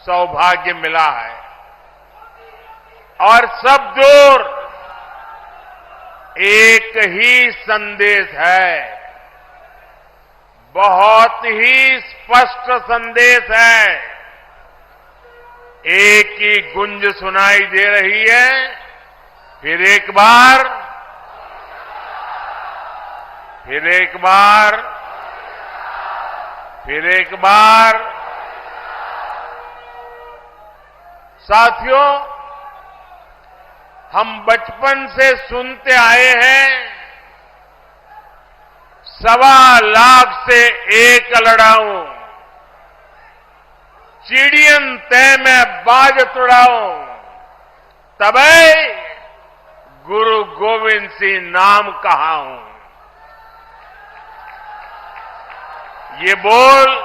सौभाग्य मिला है। और सब दूर एक ही संदेश है, बहुत ही स्पष्ट संदेश है। एक ही गुंज सुनाई दे रही है, फिर एक बार, फिर एक बार, फिर एक बार। साथियों, हम बचपन से सुनते आए हैं, 1.25 लाख से एक लड़ाऊं, चिड़ियन तय में बाज तुड़ाऊं, तबे गुरु गोविंद सिंह नाम कहाऊं। ये बोल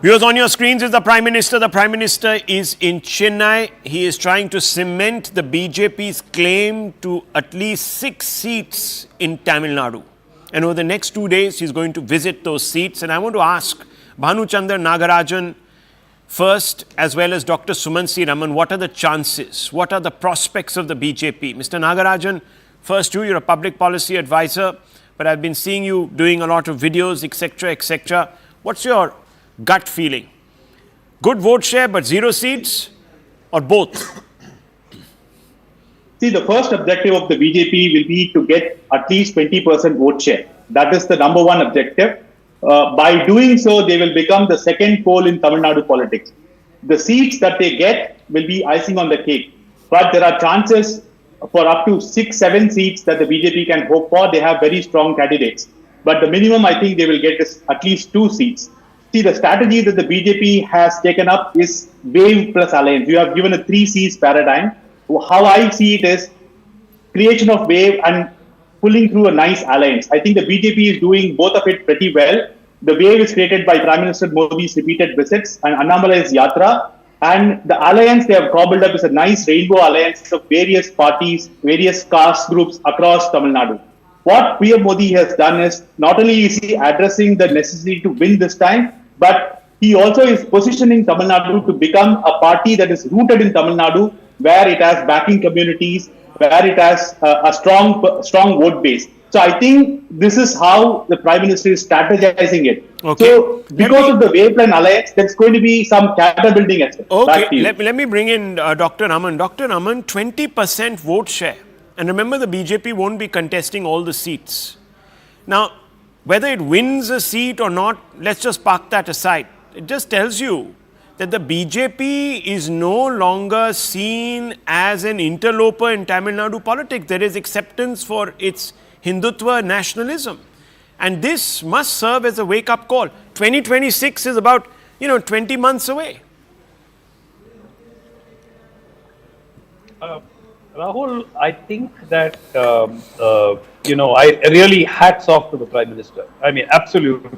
Viewers, on your screens is the Prime Minister. The Prime Minister is in Chennai. He is trying to cement the BJP's claim to at least 6 seats in Tamil Nadu. And over the next 2 days, he's going to visit those seats. And I want to ask Bhanuchandra Nagarajan first, as well as Dr. Sumansi Raman, what are the chances? What are the prospects of the BJP? Mr. Nagarajan, first you're a public policy advisor, but I've been seeing you doing a lot of videos, etc., etc. What's your gut feeling? Good vote share but 0 seats, or both? See, the first objective of the BJP will be to get at least 20% vote share. That is the number one objective. By doing so, they will become the second pole in Tamil Nadu politics. The seats that they get will be icing on the cake. But there are chances for up to 6-7 seats that the BJP can hope for. They have very strong candidates. But the minimum I think they will get is at least 2 seats. See, the strategy that the BJP has taken up is wave plus alliance. You have given a 3 C's paradigm. How I see it is creation of wave and pulling through a nice alliance. I think the BJP is doing both of it pretty well. The wave is created by Prime Minister Modi's repeated visits and Annamalai's Yatra. And the alliance they have cobbled up is a nice rainbow alliance of various parties, various caste groups across Tamil Nadu. What PM Modi has done is not only is he addressing the necessity to win this time, but he also is positioning Tamil Nadu to become a party that is rooted in Tamil Nadu, where it has backing communities, where it has a strong vote base. So I think this is how the Prime Minister is strategizing it. Okay. So because of the Waveplan alliance, there's going to be some character building aspect. Okay, let me bring in Dr. Aman. Dr. Aman, 20% vote share. And remember, the BJP won't be contesting all the seats. Now, whether it wins a seat or not, let's just park that aside. It just tells you that the BJP is no longer seen as an interloper in Tamil Nadu politics. There is acceptance for its Hindutva nationalism. And this must serve as a wake-up call. 2026 is about, 20 months away. Rahul, I think that, I really hats off to the Prime Minister. I mean, absolutely.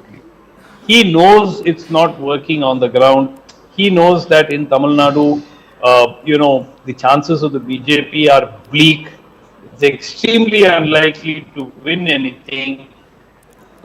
He knows it's not working on the ground. He knows that in Tamil Nadu, the chances of the BJP are bleak. It's extremely unlikely to win anything.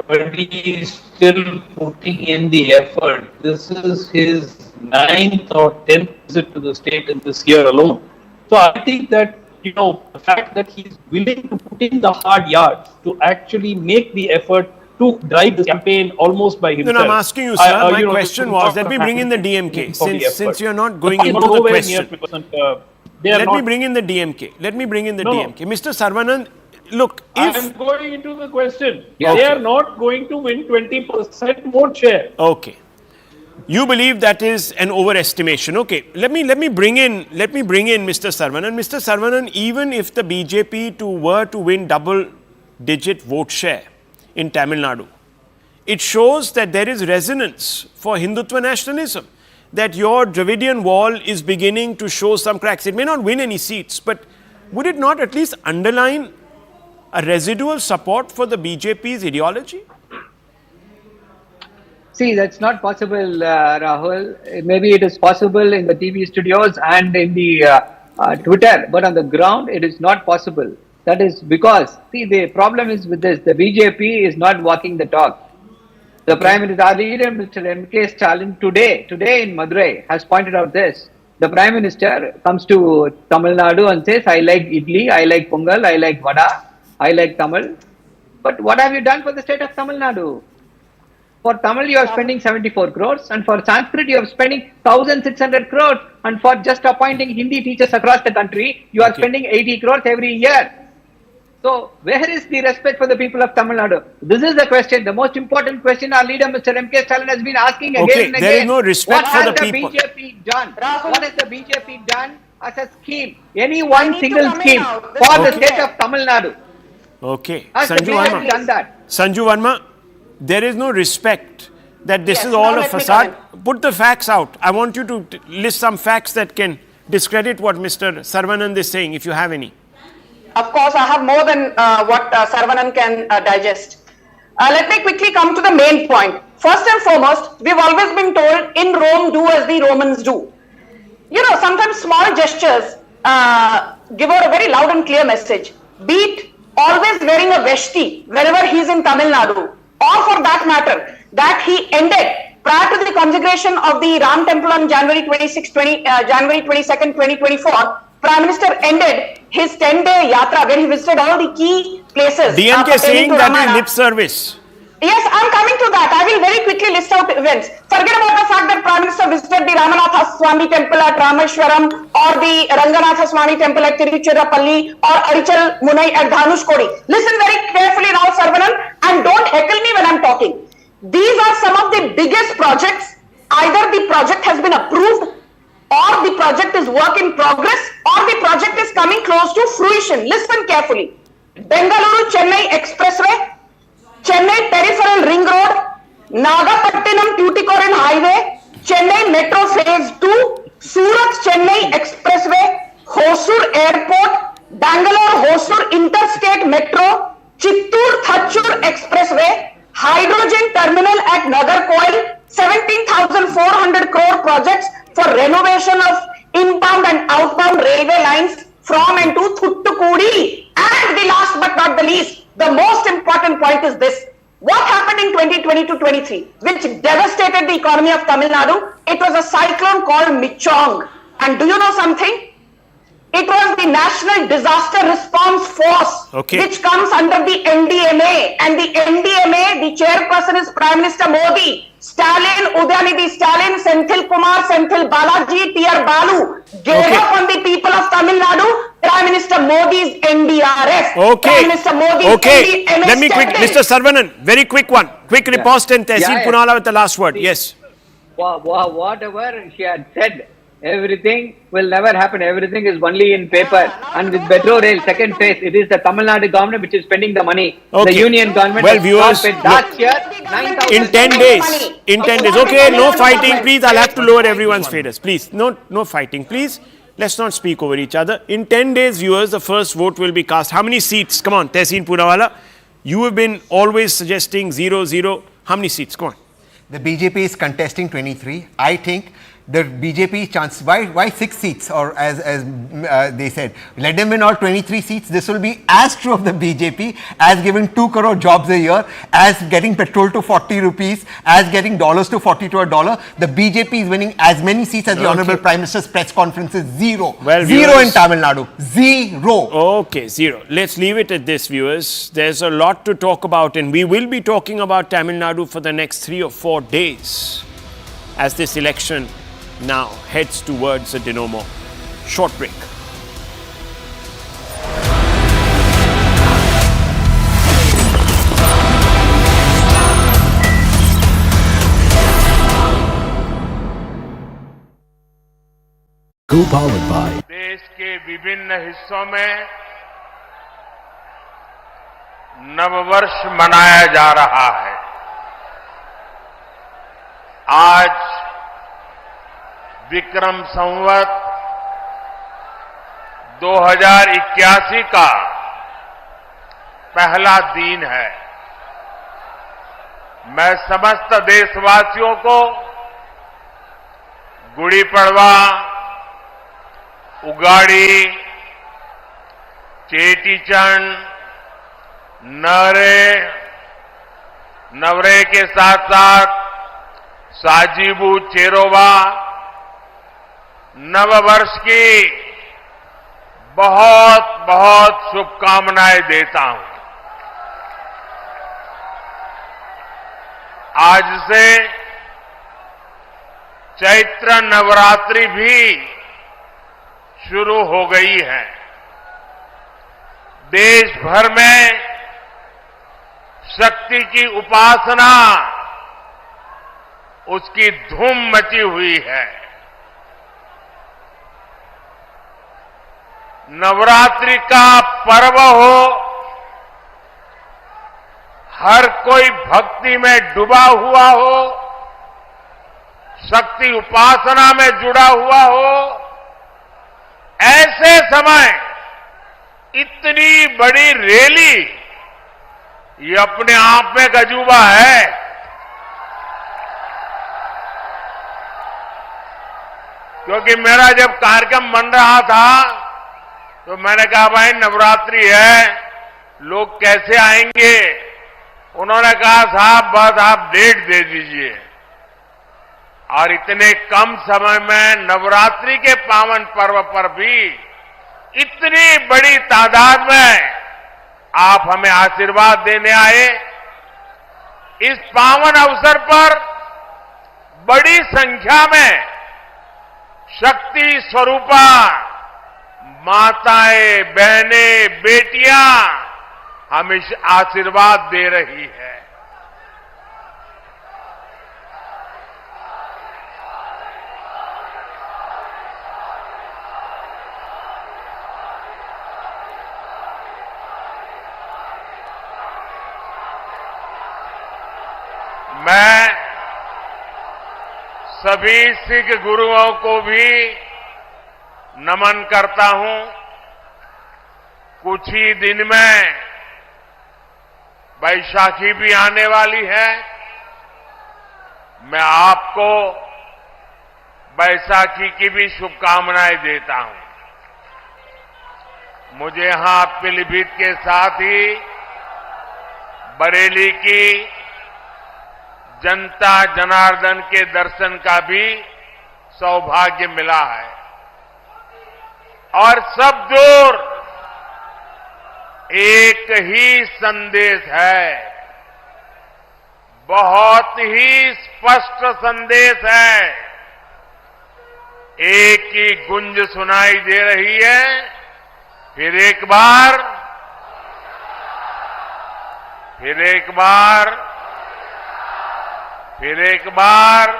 But he is still putting in the effort. This is his 9th or 10th visit to the state in this year alone. So I think that, the fact that he's willing to put in the hard yards to actually make the effort to drive the campaign almost by himself. No, I'm asking you, sir. My question was, let me bring in the DMK. Since you're not going into the question. Let me bring in the DMK. Mr. Saravanan, look, if... I'm going into the question. Yeah. They are not going to win 20% vote share. Okay. You believe that is an overestimation. Okay. Let me bring in Mr. Saravanan. Mr. Saravanan, even if the BJP were to win double-digit vote share in Tamil Nadu, it shows that there is resonance for Hindutva nationalism, that your Dravidian wall is beginning to show some cracks. It may not win any seats, but would it not at least underline a residual support for the BJP's ideology? See, that's not possible, Rahul. Maybe it is possible in the TV studios and in the Twitter, but on the ground, it is not possible. That is because, see, the problem is with this, the BJP is not walking the talk. The Prime Minister, our leader, Mr. M.K. Stalin, today in Madurai, has pointed out this. The Prime Minister comes to Tamil Nadu and says, I like idli, I like pongal, I like vada, I like Tamil. But what have you done for the state of Tamil Nadu? For Tamil, you are spending 74 crores, and for Sanskrit, you are spending 1,600 crores, and for just appointing Hindi teachers across the country, you are spending 80 crores every year. So, where is the respect for the people of Tamil Nadu? This is the question, the most important question our leader, Mr. M.K. Stalin, has been asking again and again. There is no respect for the people. What has the BJP done? What has the BJP done as a scheme? Any one single scheme for the state of Tamil Nadu? Okay. Has the BJP done that? Sanju Verma, there is no respect that this is all a facade. Put the facts out. I want you to list some facts that can discredit what Mr. Sarvanand is saying, if you have any. Of course, I have more than what Saravanan can digest. Let me quickly come to the main point. First and foremost, we've always been told, in Rome, do as the Romans do. You know, sometimes small gestures give out a very loud and clear message. Be it always wearing a veshti whenever he's in Tamil Nadu, or for that matter, that he ended prior to the consecration of the Ram Temple on January 22nd, 2024. Prime Minister ended his 10-day yatra where he visited all the key places. DMK saying that is lip service. Yes, I'm coming to that. I will very quickly list out events. Forget about the fact that Prime Minister visited the Ramanatha Swami temple at Rameshwaram, or the Ranganatha Swami temple at Tiruchirappalli, or Arichal Munai at Dhanushkodi. Listen very carefully now, Sarvanan, and don't heckle me when I'm talking. These are some of the biggest projects. Either the project has been approved, or the project is work in progress, or the project is coming close to fruition. Listen carefully. Bengaluru-Chennai Expressway, Chennai Peripheral Ring Road, Nagapattinam-Tuticorin Highway, Chennai Metro Phase 2, Surat-Chennai Expressway, Hosur Airport, Bangalore-Hosur Interstate Metro, Chittoor-Thachur Expressway, Hydrogen Terminal at Nagarcoil, 17,400 crore projects for renovation of inbound and outbound railway lines from and to Thuttukudi. And the last but not the least, the most important point is this. What happened in 2020-23, which devastated the economy of Tamil Nadu? It was a cyclone called Michong. And do you know something? It was the National Disaster Response Force, which comes under the NDMA. And the NDMA, the chairperson is Prime Minister Modi. Stalin, Udayanidhi Stalin, Senthil Kumar, Senthil Balaji, T.R. Balu gave up on the people of Tamil Nadu. Prime Minister Modi's NDRF. Prime Minister Modi's NDMA. Let me quick, Mr. Sarvanan, very quick one. Quick riposte and Tehsil Punala with the last word. Yes. Whatever she had said, everything will never happen. Everything is only in paper. And with Metro Rail, second phase, it is the Tamil Nadu government which is spending the money. The union government has not paid last year 9,000 in 10 days. In 10 days. Okay, no fighting, please. I'll have to lower everyone's fadas. Please, no fighting, please. Let's not speak over each other. In 10 days, viewers, the first vote will be cast. How many seats? Come on, Tehsil Punawala. You have been always suggesting 0-0. How many seats? Come on. The BJP is contesting 23. I think the BJP chance, why 6 seats, or as they said, let them win all 23 seats. This will be as true of the BJP as giving 2 crore jobs a year, as getting petrol to 40 rupees, as getting dollars to 40 to a dollar. The BJP is winning as many seats as the Honorable Prime Minister's press conferences. Zero. Well, zero in Tamil Nadu. Zero. Okay, zero. Let's leave it at this, viewers. There's a lot to talk about, and we will be talking about Tamil Nadu for the next 3 or 4 days as this election now heads towards a denouement. Short break. Co-powered by देश के विभिन्न हिस्सों में नववर्ष मनाया जा रहा है। आज विक्रम संवत 2081 का पहला दिन है। मैं समस्त देशवासियों को गुड़ी पड़वा, उगाड़ी, चेटीचंड, नवरेह, नवरे के साथ साथ साजीबू चेरोबा नववर्ष की बहुत बहुत शुभकामनाएं देता हूं। आज से चैत्र नवरात्रि भी शुरू हो गई है। देश भर में शक्ति की उपासना, उसकी धूम मची हुई है। नवरात्रि का पर्व हो, हर कोई भक्ति में डूबा हुआ हो, शक्ति उपासना में जुड़ा हुआ हो, ऐसे समय इतनी बड़ी रैली, ये अपने आप में गजूबा है। क्योंकि मेरा जब कार्यक्रम बन रहा था तो मैंने कहा भाई नवरात्रि है, लोग कैसे आएंगे। उन्होंने कहा साहब बस आप डेट दे दीजिए। और इतने कम समय में नवरात्रि के पावन पर्व पर भी इतनी बड़ी तादाद में आप हमें आशीर्वाद देने आए। इस पावन अवसर पर बड़ी संख्या में शक्ति स्वरूपा माताएं, बहनें, बेटियां हमें आशीर्वाद दे रही है। मैं सभी सिख गुरुओं को भी नमन करता हूं। कुछ ही दिन में बैसाखी भी आने वाली है। मैं आपको बैसाखी की भी शुभकामनाएं देता हूं। मुझे यहां पीलीभीत के साथ ही बरेली की जनता जनार्दन के दर्शन का भी सौभाग्य मिला है। और सब दूर एक ही संदेश है, बहुत ही स्पष्ट संदेश है। एक ही गुंज सुनाई दे रही है, फिर एक बार, फिर एक बार, फिर एक बार।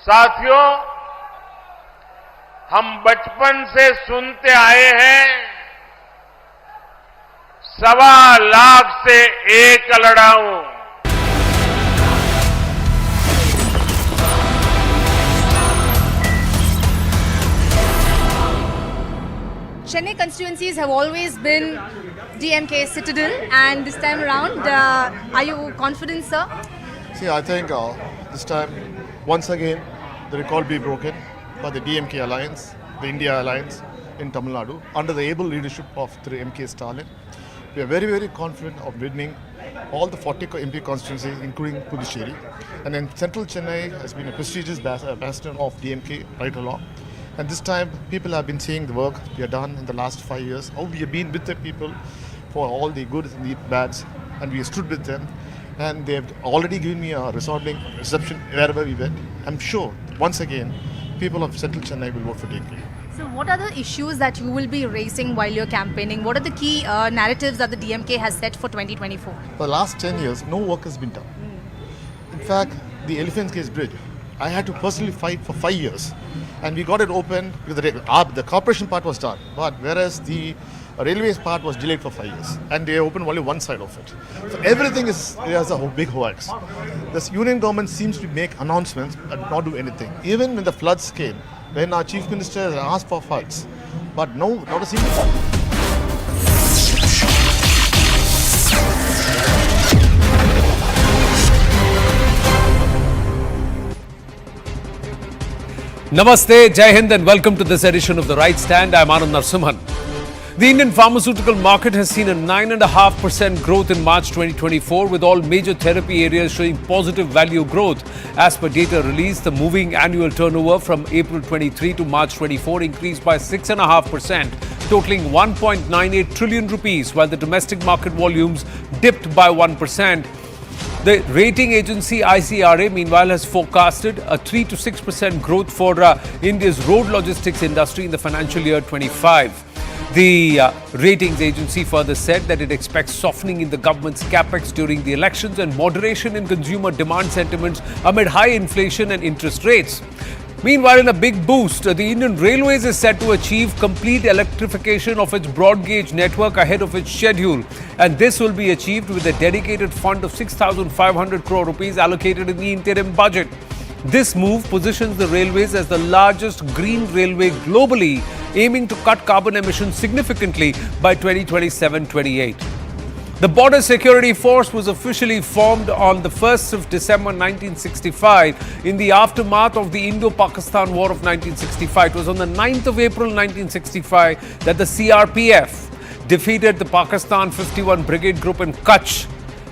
साथियों, हम बचपन से सुनते आए हैं, 1.25 लाख से एक लड़ाऊं। Chennai constituencies have always been DMK citadel, and this time around, are you confident, sir? See, I think this time, once again, the record be broken by the DMK alliance, the India alliance in Tamil Nadu, under the able leadership of the MK Stalin. We are very, very confident of winning all the 40 MP constituencies, including Puducherry. And then Central Chennai has been a prestigious bastion of DMK right along. And this time, people have been seeing the work we have done in the last 5 years, how we have been with the people for all the good and the bads, and we stood with them. And they have already given me a resounding reception wherever we went. I'm sure, once again, people of Central Chennai will vote for DMK. So what are the issues that you will be raising while you're campaigning? What are the key narratives that the DMK has set for 2024? For the last 10 years, no work has been done. In fact, the Elephant Case Bridge, I had to personally fight for 5 years. And we got it open because the corporation part was done. But whereas the railways part was delayed for 5 years. And they opened only one side of it. So everything is a big hoax. This union government seems to make announcements but not do anything. Even when the floods came, when our Chief Minister asked for floods, but no, not a single one. Namaste, Jai Hind and welcome to this edition of The Right Stand. I'm Anand Narsimhan. The Indian pharmaceutical market has seen a 9.5% growth in March 2024, with all major therapy areas showing positive value growth. As per data released, the moving annual turnover from April 23 to March 24 increased by 6.5%, totaling 1.98 trillion rupees, while the domestic market volumes dipped by 1%. The rating agency ICRA, meanwhile, has forecasted a 3 to 6% growth for India's road logistics industry in the financial year 25. The ratings agency further said that it expects softening in the government's capex during the elections and moderation in consumer demand sentiments amid high inflation and interest rates. Meanwhile, in a big boost, the Indian Railways is set to achieve complete electrification of its broad gauge network ahead of its schedule. And this will be achieved with a dedicated fund of 6,500 crore rupees allocated in the interim budget. This move positions the railways as the largest green railway globally, aiming to cut carbon emissions significantly by 2027-28. The Border Security Force was officially formed on the 1st of December 1965 in the aftermath of the Indo-Pakistan War of 1965. It was on the 9th of April 1965 that the CRPF defeated the Pakistan 51 Brigade Group in Kutch.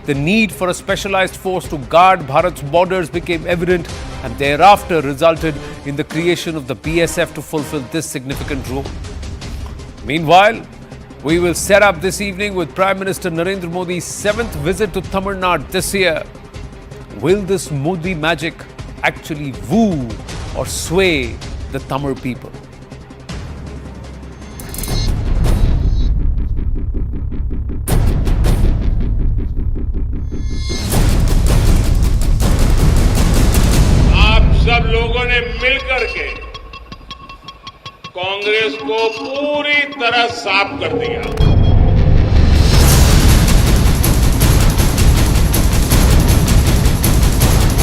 The need for a specialized force to guard Bharat's borders became evident and thereafter resulted in the creation of the BSF to fulfill this significant role. Meanwhile, we will set up this evening with Prime Minister Narendra Modi's 7th visit to Tamil Nadu this year. Will this Modi magic actually woo or sway the Tamil people? आप सब लोगों ने मिलकर के कांग्रेस को पूरी तरह साफ कर दिया।